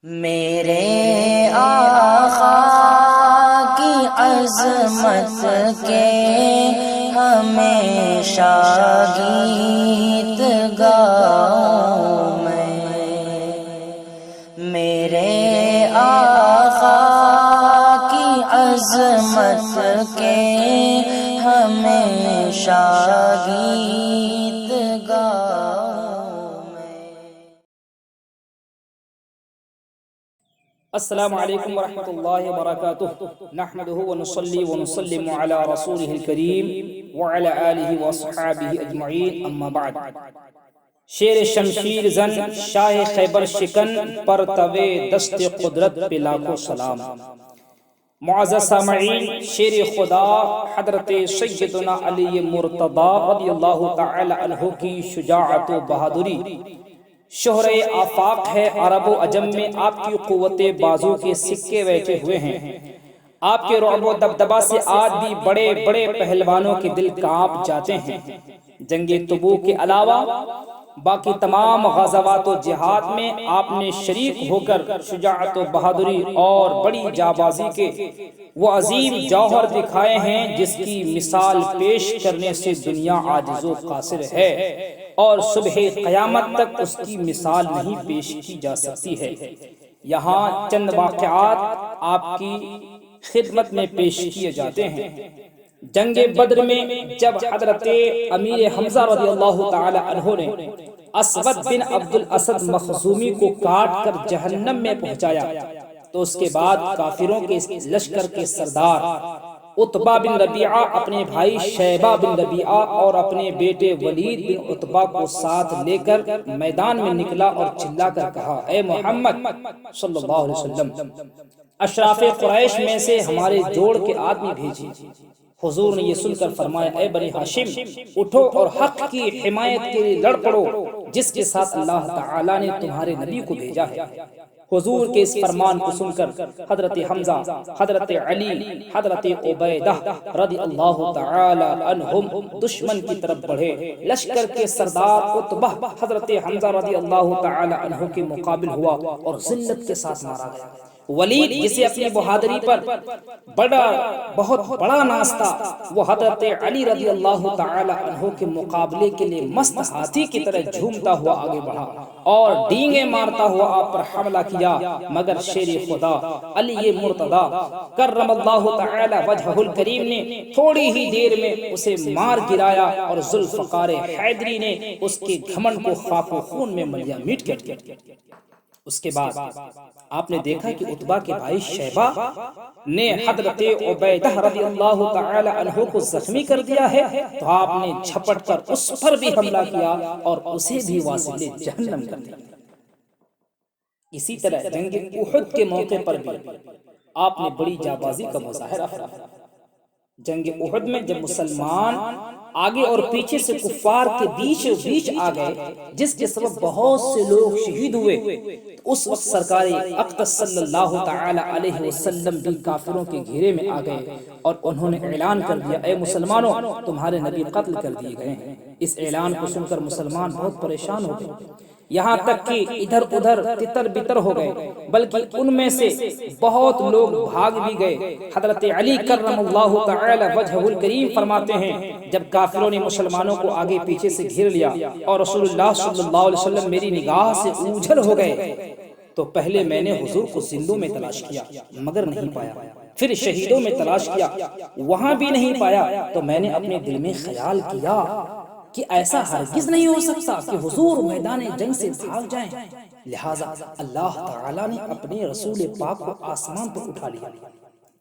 میرے آقا کی عظمت کے ہمیشہ گیت گاؤں میں، میرے آقا کی عظمت کے ہمیشہ گیت گاؤں میں۔ السلام علیکم ورحمۃ اللہ وبرکاتہ، نحمده ونصلي ونسلم على رسوله الكریم وعلى آلہ واصحابہ اجمعین، اما بعد۔ شیر شمشیر زن شاہ خیبر شکن پر طوے دست قدرت پہ لاکھوں سلام۔ معزز سامعین، شیر خدا حضرت سیدنا علی مرتضی رضی اللہ تعالی عنہ کی شجاعت و بہادری شہرِ آفاق ہے۔ عرب و عجم میں آپ کی قوت بازو کے سکے بیٹھے ہوئے ہیں۔ آپ کے رعب و دبدبہ سے آج بھی بڑے بڑے پہلوانوں کے دل کانپ جاتے ہیں۔ جنگ تبوک کے علاوہ باقی تمام غزوات و جہاد میں آپ نے شریک ہو کر شجاعت و بہادری اور بڑی جانبازی کے وہ عظیم جوہر دکھائے ہیں جس کی مثال پیش کرنے سے دنیا عاجز و قاصر ہے، اور صبح قیامت تک اس کی مثال نہیں پیش کی جا سکتی ہے۔ یہاں چند واقعات آپ کی خدمت میں پیش کیے جاتے ہیں۔ جنگ بدر میں جب حضرت امیر حمزہ رضی اللہ تعالی عنہ نے اسود بن عبد الاسد مخزومی کو کاٹ کر جہنم میں پہنچایا تو اس کے بعد کافروں کے لشکر کے سردار عتبہ بن ربیعہ اپنے بھائی شیبہ بن ربیعہ اور اپنے بیٹے ولید بن عتبہ کو ساتھ لے کر میدان میں نکلا اور چلا کر کہا، اے محمد صلی اللہ علیہ وسلم، اشراف قریش میں سے ہمارے جوڑ کے آدمی بھیجیے۔ حضور نے یہ سن کر فرمایا، اے بنی ہاشم، اٹھو اور حق کی حمایت کے لیے لڑ پڑو جس کے ساتھ اللہ تعالیٰ نے تمہارے نبی کو بھیجا ہے۔ حضور کے اس فرمان کو سن کر حضرت حمزہ، حضرت علی، حضرت عبیدہ رضی اللہ تعالی عنہم دشمن کی طرف بڑھے۔ لشکر کے سردار عتبہ حضرت حمزہ رضی اللہ تعالی عنہ کے مقابل ہوا اور ذلت کے ساتھ مارا گیا۔ ولید جسے اپنی بہادری پر بہت بڑا ناز تھا، وہ حضرت علی رضی اللہ تعالی عنہ کے مقابلے کے لیے مست ہاتھی کی طرح جھومتا ہوا آگے بڑھا اور ڈینگیں مارتا ہوا آپ پر حملہ کیا، مگر شیر خدا علی مرتضی کرم اللہ تعالی وجہہ الکریم نے تھوڑی ہی دیر میں اسے مار گرایا اور ذوالفقار حیدری نے اس کے گھمنڈ کو خاک و خون میں ملیا میٹ کر دیا۔ اس کے بعد آپ نے دیکھا کہ عتبہ کے بھائی شیبہ نے حضرت عبیدہ رضی اللہ تعالی عنہ کو زخمی کر دیا ہے، تو آپ نے جھپٹ کر اس پر بھی حملہ کیا اور اسے بھی واصل جہنم کر دیا۔ اسی طرح جنگ احد کے موقع پر بھی آپ نے بڑی جانبازی کا مظاہرہ فرمایا۔ جنگ احد میں جب مسلمان آگے اور پیچھے سے کفار کے بیچ آ گئے، جس کے سبب بہت سے لوگ شہید ہوئے، تو اس وقت سرکار اقدس صلی اللہ تعالی علیہ وسلم بھی کافروں کے گھیرے میں آ گئے اور انہوں نے اعلان کر دیا، اے مسلمانوں، تمہارے نبی قتل کر دیے گئے ہیں۔ اس اعلان کو سن کر مسلمان بہت پریشان ہو گئے، یہاں تک کہ ادھر ادھر تتر بتر ہو گئے، بلکہ ان میں سے بہت لوگ بھاگ بھی گئے۔ حضرت علی کرم اللہ تعالی وجہہ الکریم فرماتے ہیں، جب کافروں نے مسلمانوں کو آگے پیچھے سے گھیر لیا اور رسول اللہ صلی اللہ علیہ وسلم میری نگاہ سے اوجھل ہو گئے، تو پہلے میں نے حضور کو زندوں میں تلاش کیا مگر نہیں پایا، پھر شہیدوں میں تلاش کیا، وہاں بھی نہیں پایا، تو میں نے اپنے دل میں خیال کیا کہ ایسا ہرگز نہیں ہو سکتا کہ حضور میدان جنگ سے بھاگ جائیں، لہٰذا اللہ تعالیٰ نے اپنے رسول پاک کو آسمان پر اٹھا لیا۔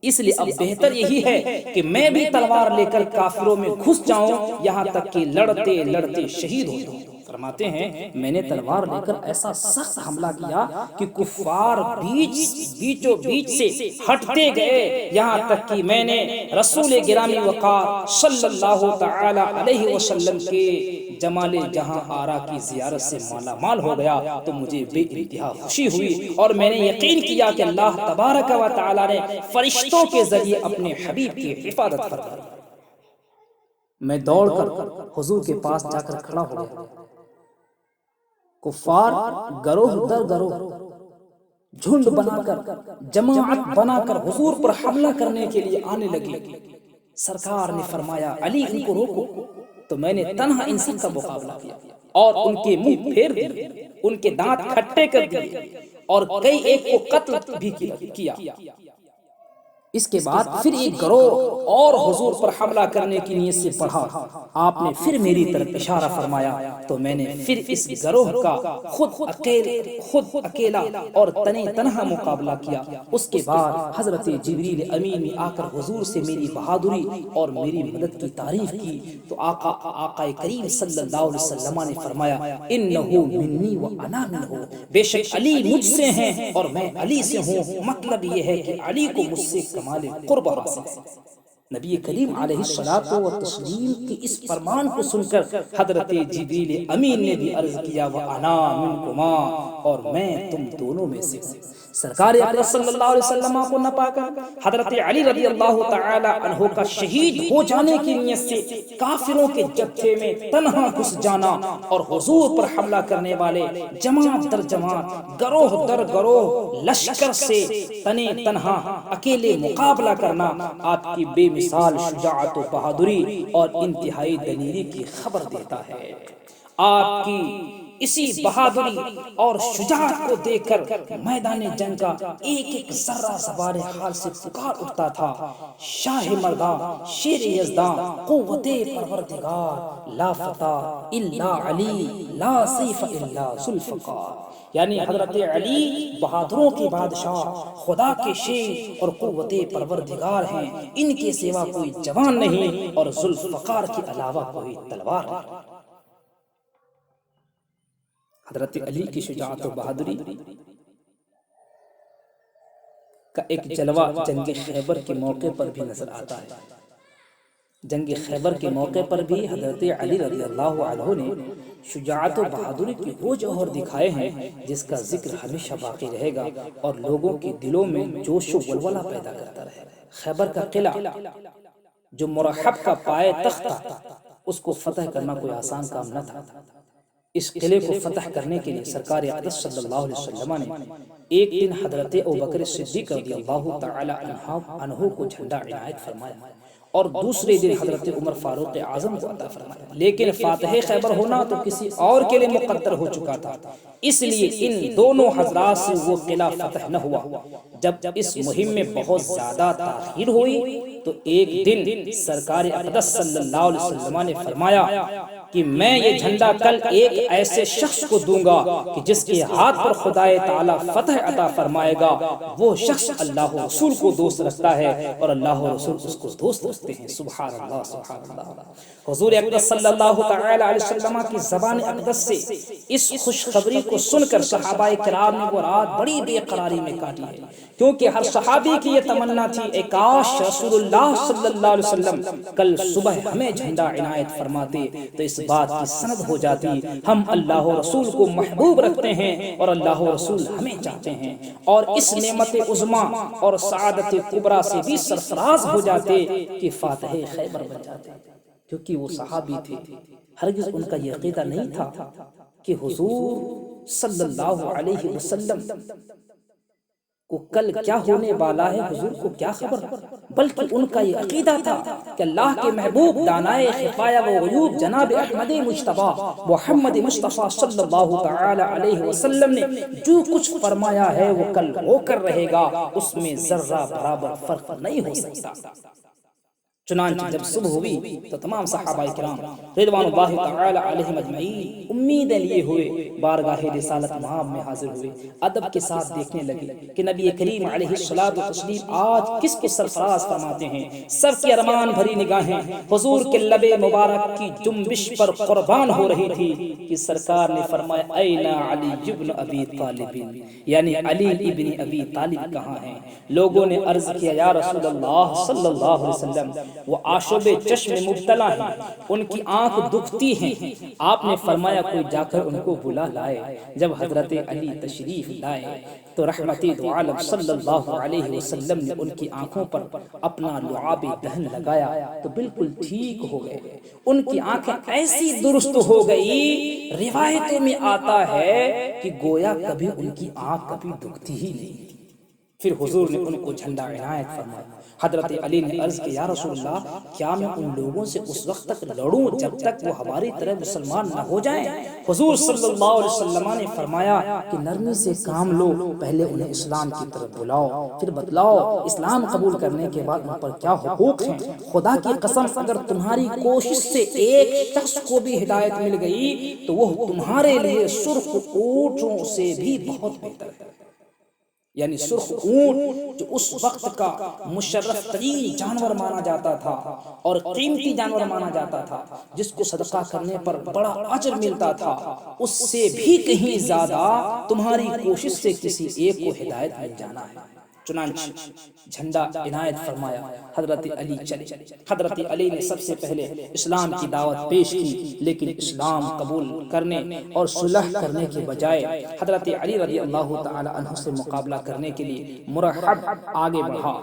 اس لیے اب بہتر یہی ہے کہ میں بھی تلوار لے کر کافروں میں گھس جاؤں، یہاں تک کہ لڑتے لڑتے شہید ہو جاؤں۔ فرماتے ہیں، میں نے تلوار لے کر ایسا سخت حملہ کیا کہ کفار بیچوں بیچ سے ہٹتے گئے، یہاں تک کہ میں نے رسول گرامی وقار صلی اللہ تعالی علیہ وسلم کے جمال جہاں آرا کی زیارت سے مالا مال ہو گیا تو مجھے بے انتہا خوشی ہوئی، اور میں نے یقین کیا کہ اللہ تبارک و تعالی نے فرشتوں کے ذریعے اپنے حبیب کی حفاظت فرمائی۔ میں دوڑ کر حضور کے پاس جا کر کھڑا ہو گیا۔ کفار گروہ در گروہ جھنڈ بنا کر جماعت بنا کر حضور پر حملہ کرنے کے لیے آنے لگے، سرکار نے فرمایا علی ان کو روکو، تو میں نے تنہا ان سب کا مقابلہ کیا اور ان کے منہ پھیر دیے، ان کے دانت کھٹے کر دیے اور کئی ایک کو قتل بھی کیا۔ اس کے بعد پھر ایک گروہ اور حضور پر حملہ کرنے کی نیت سے بڑھا، آپ نے پھر میری طرف اشارہ فرمایا تو میں نے پھر اس گروہ کا خود اکیلا اور تنہا مقابلہ کیا۔ اس کے بعد حضرت جبریل امین نے آ کر حضور سے میری بہادری اور میری مدد کی تعریف کی، تو آقا کریم صلی اللہ علیہ وسلم نے فرمایا انہو منی و انا منہو، بے شک علی مجھ سے ہیں اور میں علی سے ہوں، مطلب یہ ہے کہ علی کو مجھ سے کمال قرب حاصل ہے۔ نبی کریم علیہ الصلوۃ والتسلیم کی اس فرمان کو سن کر حضرت جبریل امین نے بھی عرض کیا وَأَنَا مِنْكُمَا، اور میں تم دونوں میں سے ہوں۔ سرکار اقدس صلی اللہ علیہ وسلم کو نہ پا کر حضرت علی رضی اللہ تعالی عنہ کا شہید ہو جانے کی نیت سے کافروں کے جتھے میں تنہا گھس جانا اور حضور پر حملہ کرنے والے جماعت در جماعت، گروہ در گروہ لشکر سے تنہا اکیلے مقابلہ کرنا آپ کی بے مثال شجاعت و بہادری اور انتہائی دلیری کی خبر دیتا ہے۔ آپ کی اسی بہادری اور شجاعت کو دیکھ کر میدان جنگ کا ایک ایک ذرہ زبان حال سے پکار اٹھتا تھا شاہ مرداں، شیر یزداں، قوت پروردگار، لا فتح الا علی، لا سیف الا ذوالفقار، یعنی حضرت علی بہادروں کے بادشاہ، خدا کے شیر اور قوت پروردگار ہیں، ان کے سوا کوئی جوان نہیں اور ذوالفقار کے علاوہ کوئی تلوار نہیں۔ حضرت علی کی شجاعت و بہادری کا ایک جلوہ جنگ خیبر کے موقع پر بھی نظر آتا ہے۔ جنگ خیبر کے موقع پر بھی حضرت علی رضی اللہ عنہ نے شجاعت و بہادری کے وہ جوہر دکھائے ہیں جس کا ذکر ہمیشہ باقی رہے گا اور لوگوں کے دلوں میں جوش و ولولہ پیدا کرتا رہے گا۔ خیبر کا قلعہ جو مرحب کا پائے تخت تھا، اس کو فتح کرنا کوئی آسان کام نہ تھا۔ اس قلعے کو فتح کرنے کے لیے سرکار اقدس صلی اللہ علیہ وسلم نے ایک دن حضرت ابوبکر صدیق رضی اللہ تعالی عنہ کو جھنڈا عنایت فرمایا اور دوسرے دن حضرت عمر فاروق اعظم کو عطا فرمایا، لیکن فاتح خیبر ہونا تو کسی اور کے لیے مقدر ہو چکا تھا، اس لیے ان دونوں حضرات سے وہ قلعہ فتح نہ ہوا۔ جب اس مہم میں بہت زیادہ تاخیر ہوئی تو ایک دن سرکار اقدس صلی اللہ علیہ وسلم نے فرمایا کہ میں یہ جھنڈا کل ایک ایسے شخص کو دوں گا کہ جس کے ہاتھ پر خدائے تعالیٰ فتح عطا فرمائے گا، وہ شخص اللہ و رسول کو دوست رکھتا ہے اور اللہ و رسول اس کو دوست رکھتے ہیں۔ سبحان اللہ، سبحان اللہ۔ حضور اقدس صلی اللہ تعالی علیہ وسلم کی زبان اقدس سے اس خوشخبری کو سن کر صحابہ کرام نے وہ رات بڑی بے قراری میں کاٹی ہے، کیونکہ ہر صحابی کی یہ تمنا تھی اے کاش رسول اللہ صلی اللہ علیہ وسلم کل صبح ہمیں جھنڈا عنایت فرماتے تو اس بات کی سند ہو جاتی ہم اللہ و رسول کو محبوب رکھتے ہیں اور اللہ و رسول ہمیں چاہتے ہیں، اور اس نعمت عظما اور سعادت کبریٰ سے بھی سرفراز ہو جاتے کہ فاتح خیبر بن جاتے، کیونکہ وہ صحابی تھے۔ ہرگز ان کا یہ عقیدہ نہیں تھا کہ حضور صلی اللہ علیہ وسلم کو کل کیا ہونے والا ہے، حضور کو کیا خبر، بلکہ ان کا یہ عقیدہ تھا کہ اللہ کے محبوب دانائے خفایہ و غیوب جناب احمد مجتبیٰ محمد مصطفیٰ صلی اللہ تعالی علیہ وسلم نے جو کچھ فرمایا ہے وہ کل ہو کر رہے گا، اس میں ذرہ برابر فرق نہیں ہو سکتا۔ چنانچہ جب صبح ہوئی تو تمام صحابہ کرام رضوان اللہ تعالی علیہم اجمعین امیدیں لیے ہوئے بارگاہ رسالت مآب میں حاضر ہوئے، ادب کے ساتھ دیکھنے لگے کہ نبی کریم علیہ الصلوۃ والتسلیم آج کس کو سرفراز فرماتے ہیں۔ سب کی ارمان بھری نگاہیں حضور کے لب مبارک کی جنبش پر قربان ہو رہی تھی کہ سرکار نے فرمایا این علی ابن ابی طالب، یعنی علی ابن ابی طالب کہاں ہیں؟ لوگوں نے عرض کیا یا رسول اللہ صلی اللہ علیہ وسلم وہ آشوب چشم میں مبتلا ہیں، ان کی آنکھ دکھتی ہیں۔ آپ نے فرمایا کوئی جا کر ان کو بلا لائے۔ جب حضرت علی تشریف لائے تو رحمت دو عالم صلی اللہ علیہ وسلم نے ان کی آنکھوں پر اپنا لعاب دہن لگایا تو بالکل ٹھیک ہو گئے۔ ان کی آنکھیں ایسی درست ہو گئی، روایتوں میں آتا ہے کہ گویا کبھی ان کی آنکھ کبھی دکھتی ہی نہیں تھی۔ پھر حضور نے ان کو جھنڈا عنایت فرمایا۔ حضرت علی نے عرض کیا، یا رسول اللہ، کیا میں ان لوگوں سے اس وقت تک لڑوں جب تک وہ ہماری طرح مسلمان نہ ہو جائیں؟ حضور صلی اللہ علیہ وسلم نے فرمایا کہ نرمی سے کام لو، پہلے انہیں اسلام کی طرف بلاؤ، پھر بتلاؤ اسلام قبول کرنے کے بعد ان پر کیا حقوق ہیں۔ خدا کی قسم اگر تمہاری کوشش سے ایک شخص کو بھی ہدایت مل گئی تو وہ تمہارے لیے سرخ اونٹوں سے بھی بہت بہتر ہے۔ یعنی سرخ اونٹ جو اس وقت کا مشرف ترین جانور مانا جاتا تھا اور قیمتی جانور مانا جاتا تھا، جس کو صدقہ کرنے پر بڑا اجر ملتا تھا، اس سے بھی کہیں زیادہ تمہاری کوشش سے کسی ایک کو ہدایت مل جانا ہے۔ چنانچہ جھنڈا عنایت فرمایا، حضرت علی چلے۔ حضرت علی نے سب سے پہلے اسلام کی دعوت پیش کی، لیکن اسلام قبول کرنے اور صلح کرنے کے بجائے حضرت علی رضی اللہ تعالی عنہ سے مقابلہ کرنے کے لیے مرحب آگے بڑھا۔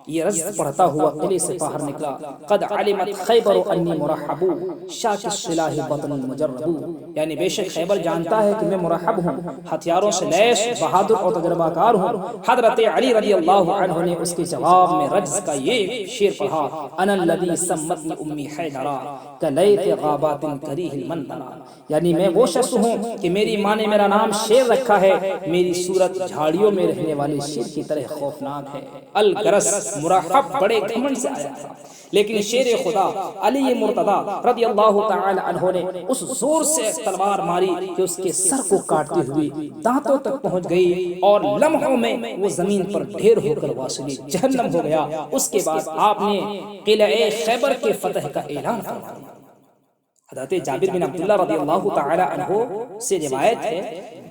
یہ رزق پڑھتا ہوا قلعے سے باہر نکلا، قد علمت خیبر انی مرحب شاک السلاح بطن المجرب، یعنی بے شک خیبر جانتا ہے کہ میں مرحب ہوں، ہتھیاروں سے لیس، بہادر اور تجربہ کار ہوں۔ حضرت علی رضی اللہ عنہ نے اس کے جواب میں رجز کا یہ شعر پڑھا، انا الذی سمتنی امی حیدرا کلیت غابات کریہ المنظرا، یعنی میں وہ شخص ہوں کہ میری ماں نے میرا نام شیر رکھا ہے، میری صورت جھاڑیوں میں رہنے والے شیر کی طرح خوفناک ہے۔ الغرض مرحب بڑے گھمنڈ سے آیا تھا، لیکن شیر خدا علی مرتضی رضی اللہ تعالی عنہ نے اس زور سے تلوار ماری کہ اس کے سر کو کاٹتے ہوئے دانتوں تک پہنچ گئی اور لمحوں میں وہ زمین پر ڈھیر ہو کر واصل جہنم ہو گیا۔ اس کے بعد آپ نے قلعہ خیبر کے فتح کا اعلان فرما دیا۔ حضرت جابر بن عبداللہ رضی اللہ تعالی عنہ سے روایت ہے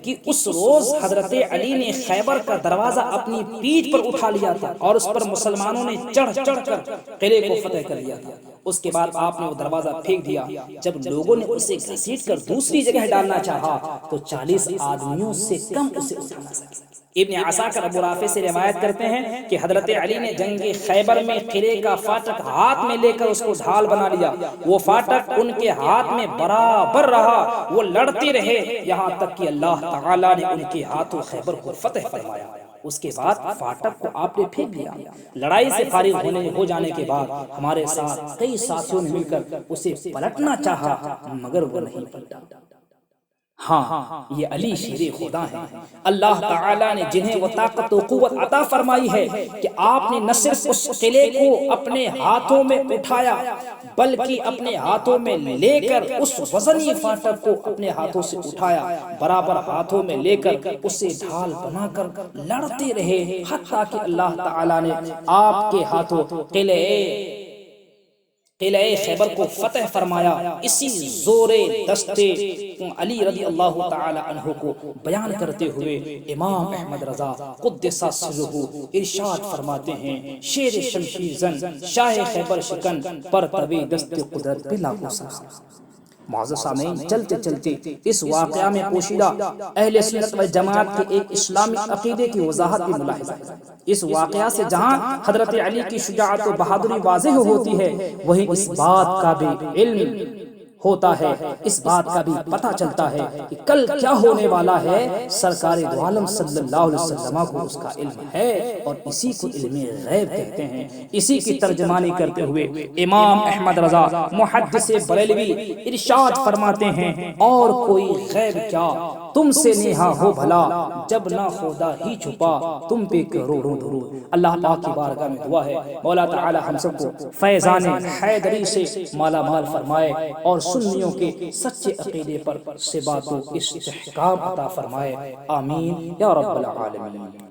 کہ اس روز حضرت علی نے خیبر کا دروازہ اپنی پیٹھ پر اٹھا لیا تھا اور اس پر مسلمانوں نے چڑھ چڑھ کر قلعے کو فتح کر لیا تھا۔ اس کے بعد آپ نے وہ دروازہ پھینک دیا۔ جب لوگوں نے اسے گھسیٹ کر دوسری جگہ ڈالنا چاہا تو 40 آدمیوں سے کم اسے اٹھا نہ سکے۔ ابن عساکر ابو رافع سے روایت کرتے ہیں کہ حضرت علی نے جنگ خیبر میں قلعے کا فاٹک ہاتھ میں لے کر اس کو ڈھال بنا لیا۔ وہ فاٹک ان کے ہاتھ میں برابر رہا، وہ لڑتے رہے یہاں تک کہ اللہ تعالیٰ نے ان کے ہاتھوں خیبر کو فتح فرمایا۔ اس کے بعد فاٹک کو آپ نے پھینک دیا۔ لڑائی سے فارغ ہو جانے کے بعد ہمارے ساتھ کئی ساتھیوں نے مل کر اسے پلٹنا چاہا مگر وہ نہیں پلٹا۔ ہاں، یہ علی شیر خدا ہیں، اللہ تعالیٰ نے جنہیں وہ طاقت و قوت عطا فرمائی ہے کہ آپ نے نہ صرف اس قلعے کو اپنے ہاتھوں میں اٹھایا بلکہ اپنے ہاتھوں میں لے کر اس وزنی فاٹک کو اپنے ہاتھوں سے اٹھایا، برابر ہاتھوں میں لے کر اسے ڈھال بنا کر لڑتے رہے حتیٰ کہ اللہ تعالیٰ نے آپ کے ہاتھوں قلعہ خیبر کو فتح فرمایا۔ اسی زور دستے علی رضی اللہ تعالی عنہ کو بیان کرتے ہوئے امام احمد رضا قدس سرہ ارشاد فرماتے ہیں، شیر شمشیر زن شاہ خیبر شکن پر طوی دست قدرت بلا گسا۔ معزز سامعین، چلتے چلتے اس واقعہ میں پوشیدہ اہل سنت والجماعت کے ایک اسلامی عقیدے کی وضاحت بھی ملاحظہ ہے۔ اس واقعہ سے جہاں حضرت علی کی شجاعت و بہادری واضح ہوتی ہے، وہیں اس بات کا بھی علم ہوتا ہے، اس بات کا بھی پتہ چلتا ہے کہ کل کیا ہونے والا ہے۔ سرکار دو عالم صلی اللہ علیہ وسلم کو اس کا علم ہے اور اسی کو علم غیب کہتے ہیں۔ اسی کی ترجمانی کرتے ہوئے امام احمد رضا محدث بریلوی ارشاد فرماتے ہیں، اور کوئی غیب کیا تم سے نیہا ہو بھلا، جب نہ خدا ہی چھپا تم پہ کروڑوں درود۔ اللہ پاک کی بارگاہ میں دعا ہے مولا تعالی ہم سب کو فیضان حیدری سے مالا مال فرمائے اور سنیوں کے سچے عقیدے پر ثبات و استحکام عطا فرمائے، آمین یا رب العالمین۔